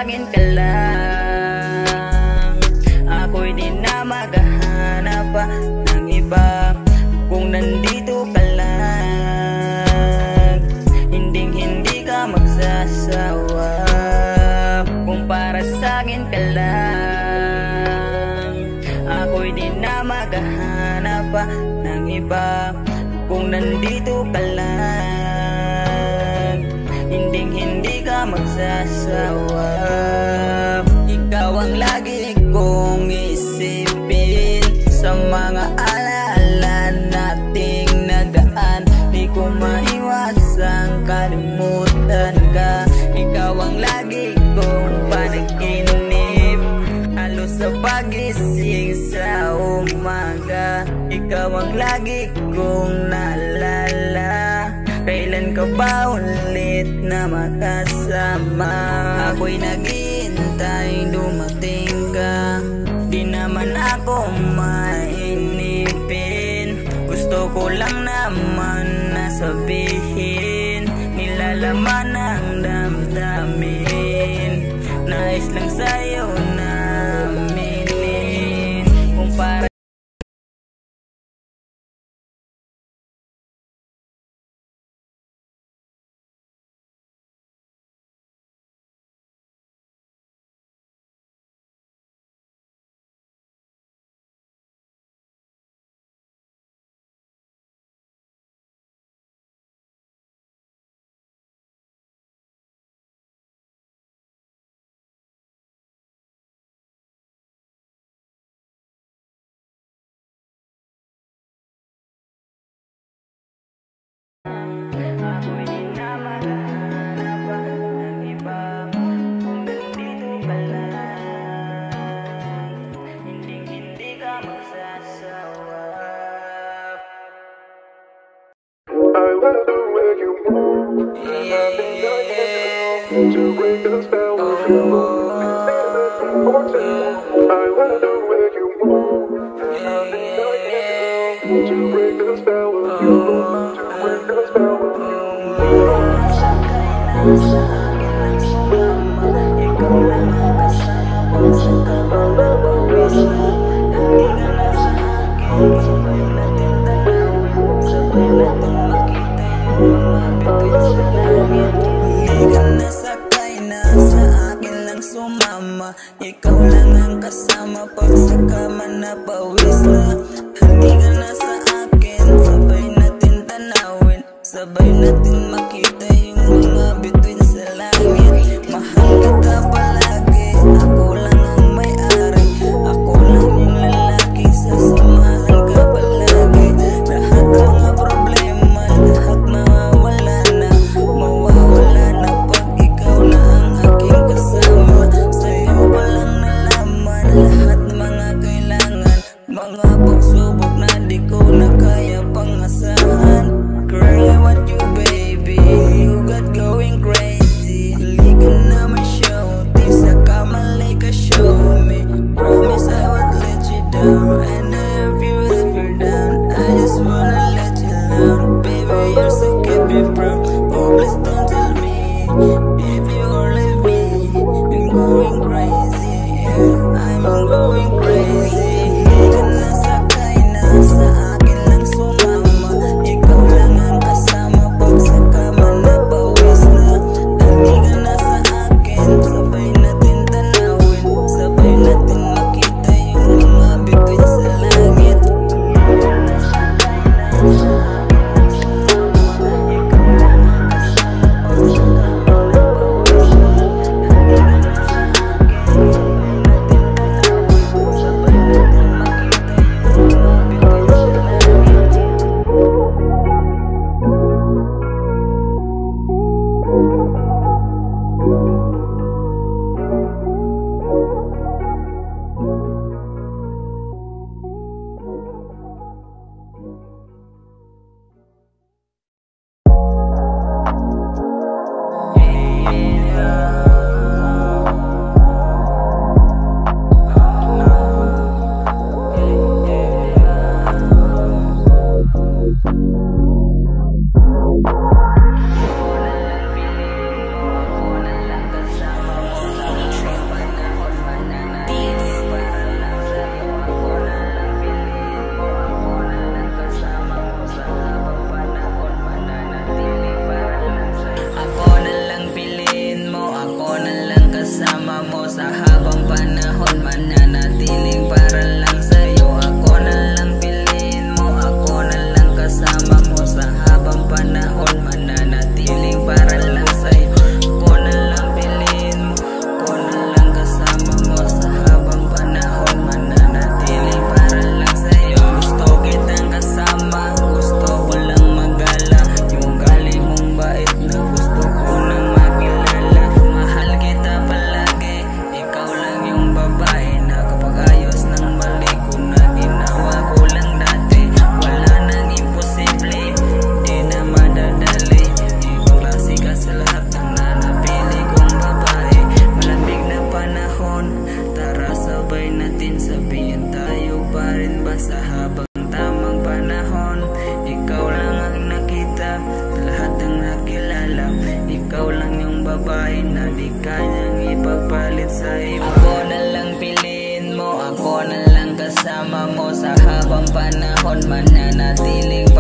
sa'kin ka lang. Ako'y di na maghahanap pa ng iba. Kung nandito ka lang, hindi ka magsasawa. Kung para sa'kin ka lang, ako'y di na maghahanap pa ng iba. Kung nandito ka lang, hindi ka magsasawa. Ikaw ang lagi kong isipin sa mga alaala nating nagaan. Di ko maiwasang kalimutan ka. Ikaw ang lagi kong panaginip, halos sa pagising sa umaga. Ikaw ang lagi kong naalala. Kailan ka ba ulit na makasama? Ako'y naghihintay dumating ka. Di naman ako mainipin. Gusto ko lang naman na sabihin, nilalaman ng damdamin. Nais lang sa'yo na aminin. Kung para ako'y di na maghahanap pa ng iba. Kung nandito ka lang, hindi ka magsasawa. I wanna know where you move. To break the spell of your love. I wanna know where you move. To break the spell of your love. To break the spell of your love. Sa akin lang sumama, ikaw lang ang kasama pag sa kamala pawis na. Hindi ka na sa akin, sabay natin tanawin, sabay natin makita yung mga bituin sa langit. Hindi ka na sakay na, sa akin lang sumama, ikaw lang ang kasama pag sa kama na pawis na. Hindi ka na sa akin, sabay natin tanawin, sabay natin makita yung mga bituin sa langit. Mahal kita palagi, ako lang ang may-ari, ako lang yung lalaki, sasamahan ka palagi. Lahat mga problema, lahat mawawala na, mawawala na pag ikaw na ang aking kasama. Sa'yo ko lang nalaman lahat mga kailangan, mga pagsubok na di ko na kaya pangasahan. Girl, I want you baby, babae na di kanyang ipagpalit sa iba. Ako na lang piliin mo, ako na lang kasama mo sa habang panahon mananatiling